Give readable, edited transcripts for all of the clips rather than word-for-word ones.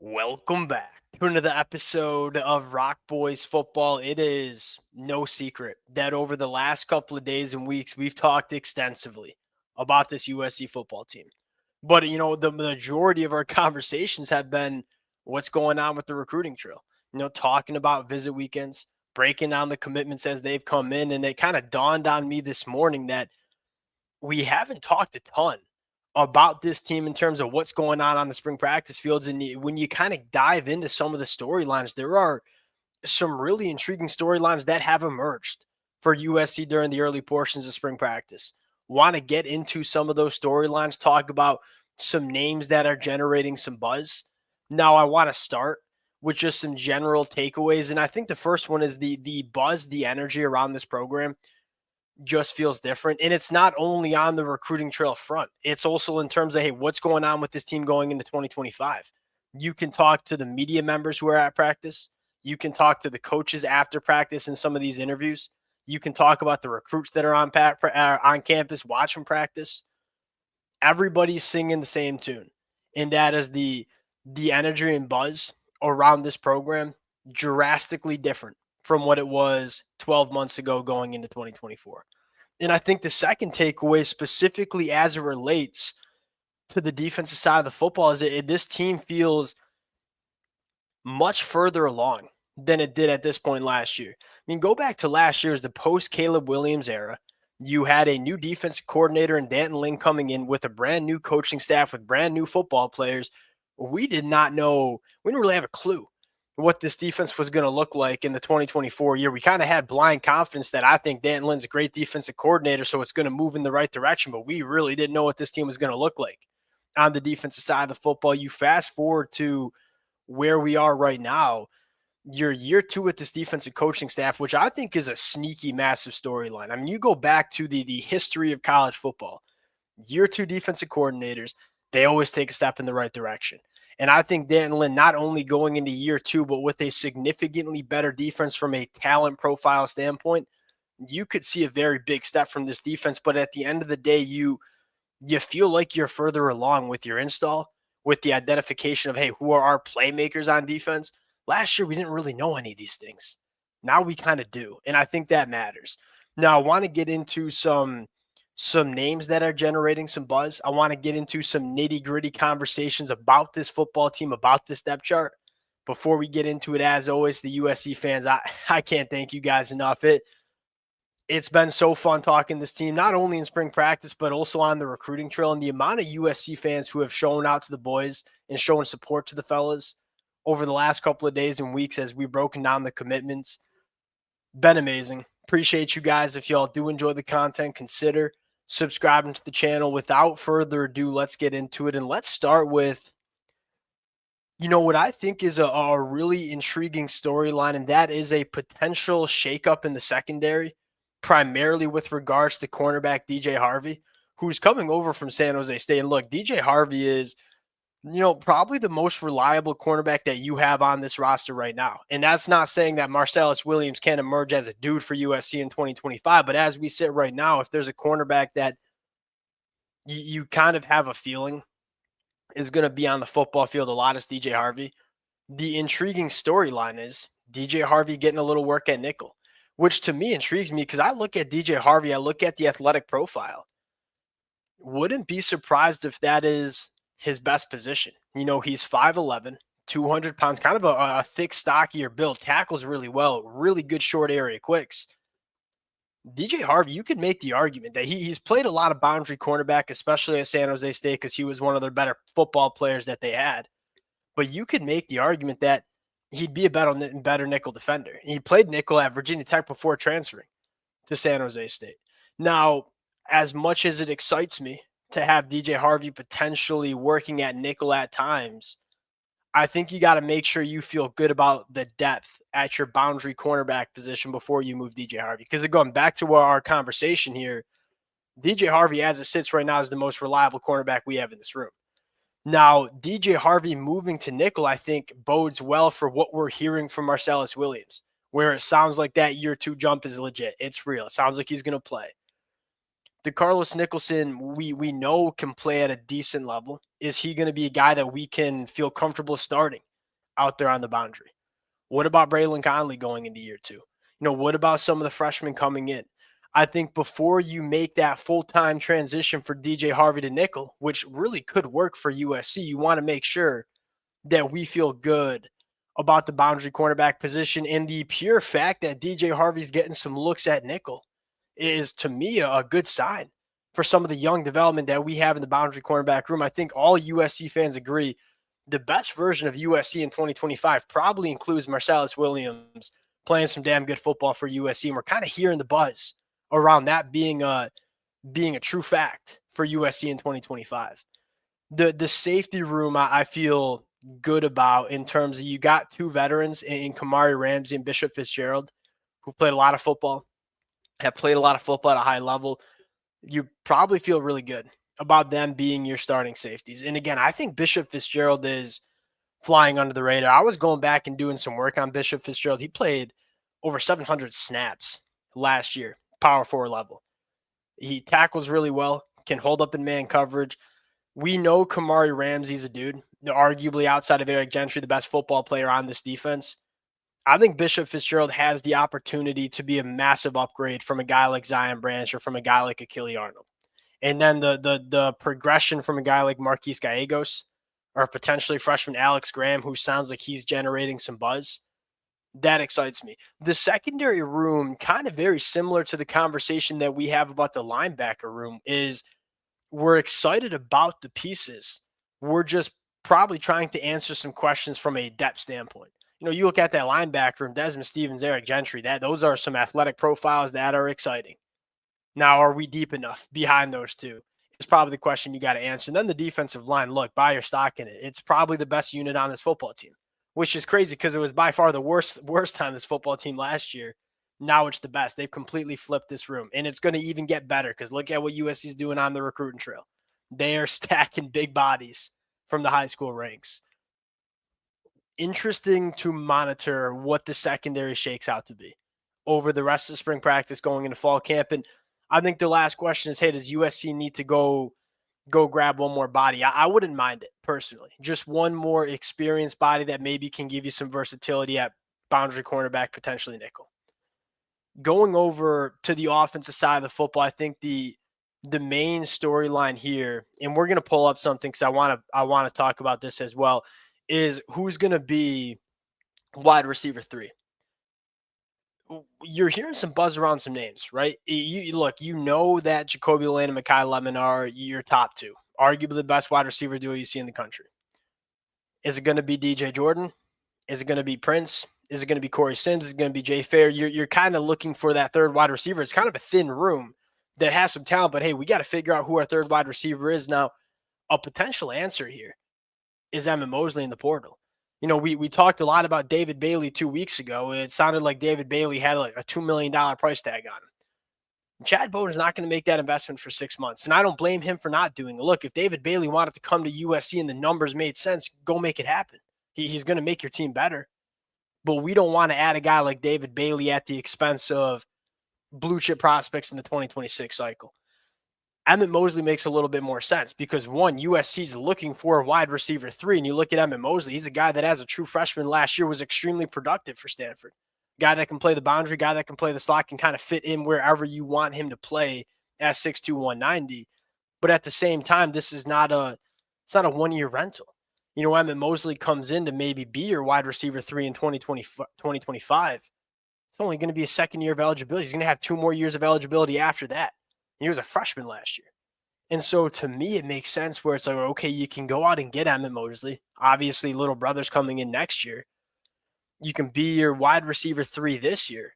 Welcome back to another episode of Rock Boys Football. It is no secret that over the last couple of days and weeks, we've talked extensively about this USC football team. But, the majority of our conversations have been what's going on with the recruiting trail, talking about visit weekends, breaking down the commitments as they've come in. And it kind of dawned on me this morning that we haven't talked a ton about this team in terms of what's going on the spring practice fields. And when you kind of dive into some of the storylines, there are some really intriguing storylines that have emerged for USC during the early portions of spring practice. Want to get into some of those storylines, talk about some names that are generating some buzz. Now, I want to start with just some general takeaways. And I think the first one is the buzz, the energy around this program just feels different. And it's not only on the recruiting trail front, it's also in terms of, hey, what's going on with this team going into 2025? You can talk to the media members who are at practice. You can talk to the coaches after practice in some of these interviews. You can talk about the recruits that are on campus watching practice. Everybody's singing the same tune, and that is the energy and buzz around this program drastically different from what it was 12 months ago going into 2024. And I think the second takeaway, specifically as it relates to the defensive side of the football, is that this team feels much further along than it did at this point last year. I mean, go back to last year's the post Caleb Williams era. You had a new defensive coordinator in Danton Lynn coming in with a brand new coaching staff with brand new football players. We did not know, we didn't really have a clue what this defense was going to look like in the 2024 year. We kind of had blind confidence that I think Danton Lynn's a great defensive coordinator, so it's going to move in the right direction, but we really didn't know what this team was going to look like on the defensive side of the football. You fast forward to where we are right now, you're year two with this defensive coaching staff, which I think is a sneaky, massive storyline. I mean, you go back to the history of college football, year two defensive coordinators, they always take a step in the right direction. And I think Danton Lynn, not only going into year two, but with a significantly better defense from a talent profile standpoint, you could see a very big step from this defense. But at the end of the day, you feel like you're further along with your install, with the identification of, hey, who are our playmakers on defense? Last year, we didn't really know any of these things. Now we kind of do. And I think that matters. Now, I want to get into some names that are generating some buzz. I want to get into some nitty-gritty conversations about this football team, about this depth chart. Before we get into it, as always, the USC fans, I can't thank you guys enough. It's been so fun talking this team, not only in spring practice, but also on the recruiting trail. And the amount of USC fans who have shown out to the boys and shown support to the fellas over the last couple of days and weeks as we've broken down the commitments, been amazing. Appreciate you guys. If y'all do enjoy the content, consider subscribing to the channel. Without further ado, let's get into it. And let's start with, what I think is a really intriguing storyline, and that is a potential shakeup in the secondary, primarily with regards to cornerback DJ Harvey, who's coming over from San Jose State. And look, DJ Harvey is, probably the most reliable cornerback that you have on this roster right now. And that's not saying that Marcellus Williams can't emerge as a dude for USC in 2025. But as we sit right now, if there's a cornerback that you kind of have a feeling is going to be on the football field a lot, is DJ Harvey. The intriguing storyline is DJ Harvey getting a little work at nickel, which to me intrigues me because I look at DJ Harvey, I look at the athletic profile. Wouldn't be surprised if that is his best position. He's 5'11", 200 pounds, kind of a thick, stockier build, tackles really well, really good short area quicks. DJ Harvey, you could make the argument that he's played a lot of boundary cornerback, especially at San Jose State, because he was one of their better football players that they had. But you could make the argument that he'd be a better nickel defender. He played nickel at Virginia Tech before transferring to San Jose State. Now, as much as it excites me to have DJ Harvey potentially working at nickel at times, I think you got to make sure you feel good about the depth at your boundary cornerback position before you move DJ Harvey. Because going back to our conversation here, DJ Harvey, as it sits right now, is the most reliable cornerback we have in this room. Now, DJ Harvey moving to nickel, I think, bodes well for what we're hearing from Marcellus Williams, where it sounds like that year two jump is legit. It's real. It sounds like he's going to play. DeCarlos Nicholson, we know can play at a decent level. Is he going to be a guy that we can feel comfortable starting out there on the boundary? What about Braylon Conley going into year 2? What about some of the freshmen coming in? I think before you make that full-time transition for DJ Harvey to nickel, which really could work for USC, you want to make sure that we feel good about the boundary cornerback position. And the pure fact that DJ Harvey's getting some looks at nickel is, to me, a good sign for some of the young development that we have in the boundary cornerback room. I think all USC fans agree the best version of USC in 2025 probably includes Marcellus Williams playing some damn good football for USC. And we're kind of hearing the buzz around that being a true fact for USC in 2025. The safety room, I feel good about in terms of you got 2 veterans in Kamari Ramsey and Bishop Fitzgerald who played a lot of football, have played a lot of football at a high level. You probably feel really good about them being your starting safeties. And again, I think Bishop Fitzgerald is flying under the radar. I was going back and doing some work on Bishop Fitzgerald. He played over 700 snaps last year, power 4 level. He tackles really well, can hold up in man coverage. We know Kamari Ramsey's a dude, arguably outside of Eric Gentry, the best football player on this defense. I think Bishop Fitzgerald has the opportunity to be a massive upgrade from a guy like Zion Branch or from a guy like Achille Arnold. And then the progression from a guy like Marquise Gallegos or potentially freshman Alex Graham, who sounds like he's generating some buzz, that excites me. The secondary room, kind of very similar to the conversation that we have about the linebacker room, is we're excited about the pieces. We're just probably trying to answer some questions from a depth standpoint. You look at that linebacker room, Desmond Stevens, Eric Gentry, those are some athletic profiles that are exciting. Now, are we deep enough behind those two? It's probably the question you got to answer. And then the defensive line, look, buy your stock in it. It's probably the best unit on this football team, which is crazy because it was by far the worst on this football team last year. Now it's the best. They've completely flipped this room, and it's going to even get better because look at what USC is doing on the recruiting trail. They are stacking big bodies from the high school ranks. Interesting to monitor what the secondary shakes out to be over the rest of spring practice going into fall camp. And I think the last question is, hey, does USC need to go grab one more body? I wouldn't mind it personally. Just one more experienced body that maybe can give you some versatility at boundary cornerback, potentially nickel. Going over to the offensive side of the football, I think the main storyline here, and we're going to pull up something because I want to talk about this as well, is who's going to be wide receiver 3. You're hearing some buzz around some names, right? You know that Jacoby Lane and Mekhi Lemon are your top 2, arguably the best wide receiver duo you see in the country. Is it going to be DJ Jordan? Is it going to be Prince? Is it going to be Corey Sims? Is it going to be Jay Fair? You're kind of looking for that third wide receiver. It's kind of a thin room that has some talent, but hey, we got to figure out who our third wide receiver is. Now, a potential answer here is Emmett Mosley in the portal. We talked a lot about David Bailey 2 weeks ago, and it sounded like David Bailey had like a $2 million price tag on him. Chad Bowden is not going to make that investment for 6 months, and I don't blame him for not doing it. Look, if David Bailey wanted to come to USC and the numbers made sense, go make it happen. He's going to make your team better. But we don't want to add a guy like David Bailey at the expense of blue chip prospects in the 2026 cycle. Emmett Mosley makes a little bit more sense because, one, USC's looking for a wide receiver 3, and you look at Emmett Mosley, he's a guy that as a true freshman last year was extremely productive for Stanford. Guy that can play the boundary, guy that can play the slot, can kind of fit in wherever you want him to play at 6'2", 190. But at the same time, this is not a one-year rental. Emmett Mosley comes in to maybe be your wide receiver 3 in 2025. It's only going to be a second year of eligibility. He's going to have 2 more years of eligibility after that. He was a freshman last year. And so to me, it makes sense where it's like, okay, you can go out and get Emmett Mosley. Obviously, little brother's coming in next year. You can be your wide receiver 3 this year.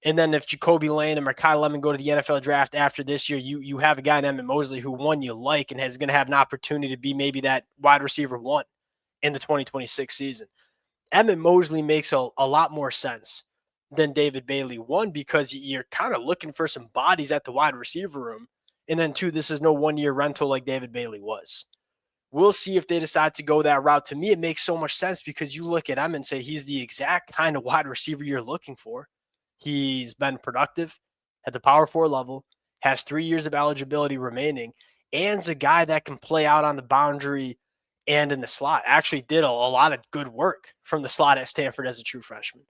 And then if Jacoby Lane and Mekhi Lemon go to the NFL draft after this year, you have a guy in Emmett Mosley who, one, you like and is going to have an opportunity to be maybe that wide receiver 1 in the 2026 season. Emmett Mosley makes a lot more sense than David Bailey. 1, because you're kind of looking for some bodies at the wide receiver room. And then 2, this is no one-year rental like David Bailey was. We'll see if they decide to go that route. To me, it makes so much sense because you look at him and say he's the exact kind of wide receiver you're looking for. He's been productive at the power 4 level, has 3 years of eligibility remaining, and's a guy that can play out on the boundary and in the slot. Actually did a lot of good work from the slot at Stanford as a true freshman.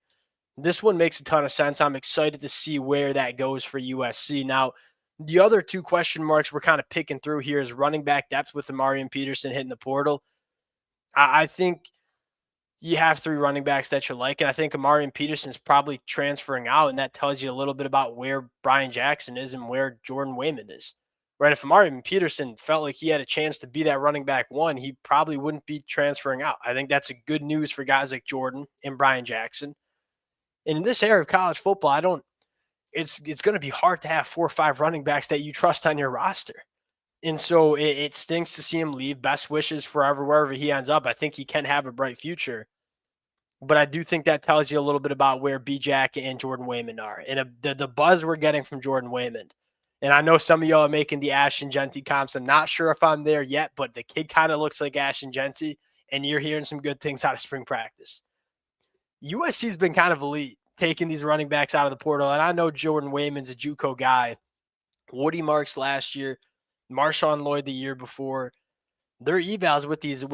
This one makes a ton of sense. I'm excited to see where that goes for USC. Now, the other two question marks we're kind of picking through here is running back depth with Amarian Peterson hitting the portal. I think you have three running backs that you like, and I think Amarian Peterson's probably transferring out, and that tells you a little bit about where Brian Jackson is and where Jordan Wayman is. Right? If Amarian Peterson felt like he had a chance to be that running back one, he probably wouldn't be transferring out. I think that's a good news for guys like Jordan and Brian Jackson. And in this era of college football, it's going to be hard to have 4 or 5 running backs that you trust on your roster. And so it stinks to see him leave. Best wishes forever wherever he ends up. I think he can have a bright future. But I do think that tells you a little bit about where B-Jack and Jordan Wayman are. And the buzz we're getting from Jordan Wayman. And I know some of y'all are making the Ashton Genty comps. I'm not sure if I'm there yet, but the kid kind of looks like Ashton Genty. And you're hearing some good things out of spring practice. USC's been kind of elite taking these running backs out of the portal. And I know Jordan Wayman's a JUCO guy. Woody Marks last year, Marshawn Lloyd the year before. Their evals with these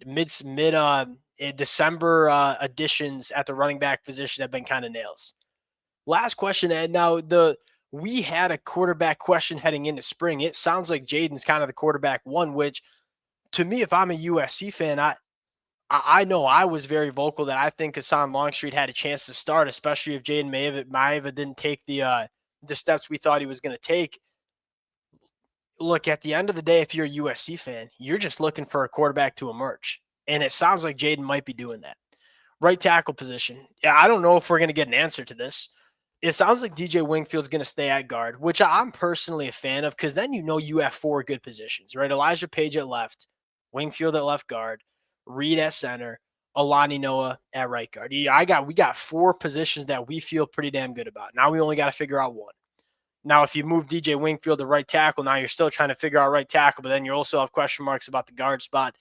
mid December additions at the running back position have been kind of nails. Last question, and now we had a quarterback question heading into spring. It sounds like Jaden's kind of the quarterback one, which to me, if I'm a USC fan, I know I was very vocal that I think Hassan Longstreet had a chance to start, especially if Jaden Maeva didn't take the steps we thought he was going to take. Look, at the end of the day, if you're a USC fan, you're just looking for a quarterback to emerge. And it sounds like Jaden might be doing that. Right tackle position. Yeah, I don't know if we're going to get an answer to this. It sounds like DJ Wingfield's going to stay at guard, which I'm personally a fan of because then you have 4 good positions, right? Elijah Page at left, Wingfield at left guard, Reed at center, Alani Noah at right guard. We got 4 positions that we feel pretty damn good about. Now we only got to figure out one. Now, if you move DJ Wingfield to right tackle, now you're still trying to figure out right tackle, but then you also have question marks about the guard spot.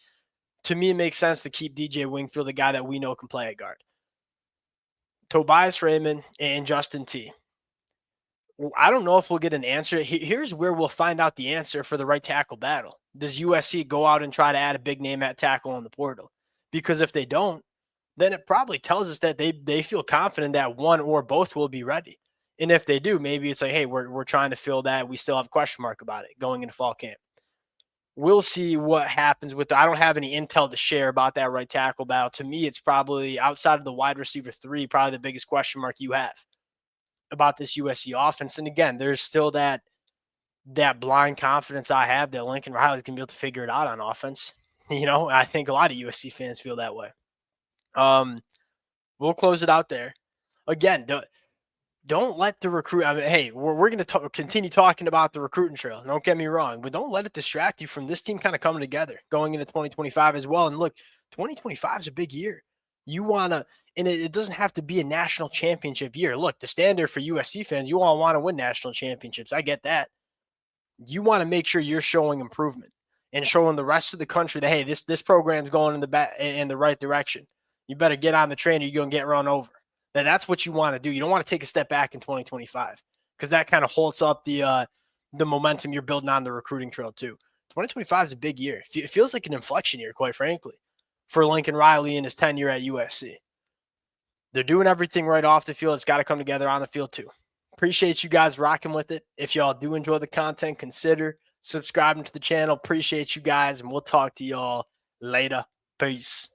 To me, it makes sense to keep DJ Wingfield, the guy that we know can play at guard. Tobias Raymond and Justin T. I don't know if we'll get an answer. Here's where we'll find out the answer for the right tackle battle. Does USC go out and try to add a big name at tackle in the portal? Because if they don't, then it probably tells us that they feel confident that one or both will be ready. And if they do, maybe it's like, hey, we're trying to fill that. We still have a question mark about it going into fall camp. We'll see what happens with I don't have any intel to share about that right tackle battle. To me, it's probably outside of the wide receiver 3, probably the biggest question mark you have about this USC offense. And again, there's still that blind confidence I have that Lincoln Riley's going to be able to figure it out on offense. I think a lot of USC fans feel that way. We'll close it out there. Again, don't let the recruit. Hey, we're going to continue talking about the recruiting trail. Don't get me wrong, but don't let it distract you from this team kind of coming together going into 2025 as well. And look, 2025 is a big year. You want to, and it doesn't have to be a national championship year. Look, the standard for USC fans, you all want to win national championships. I get that. You want to make sure you're showing improvement and showing the rest of the country that, hey, this program's going in the right direction. You better get on the train or you're going to get run over. That's what you want to do. You don't want to take a step back in 2025 because that kind of holds up the momentum you're building on the recruiting trail too. 2025 is a big year. It feels like an inflection year, quite frankly, for Lincoln Riley and his tenure at USC. They're doing everything right off the field. It's got to come together on the field too. Appreciate you guys rocking with it. If y'all do enjoy the content, consider subscribing to the channel. Appreciate you guys, and we'll talk to y'all later. Peace.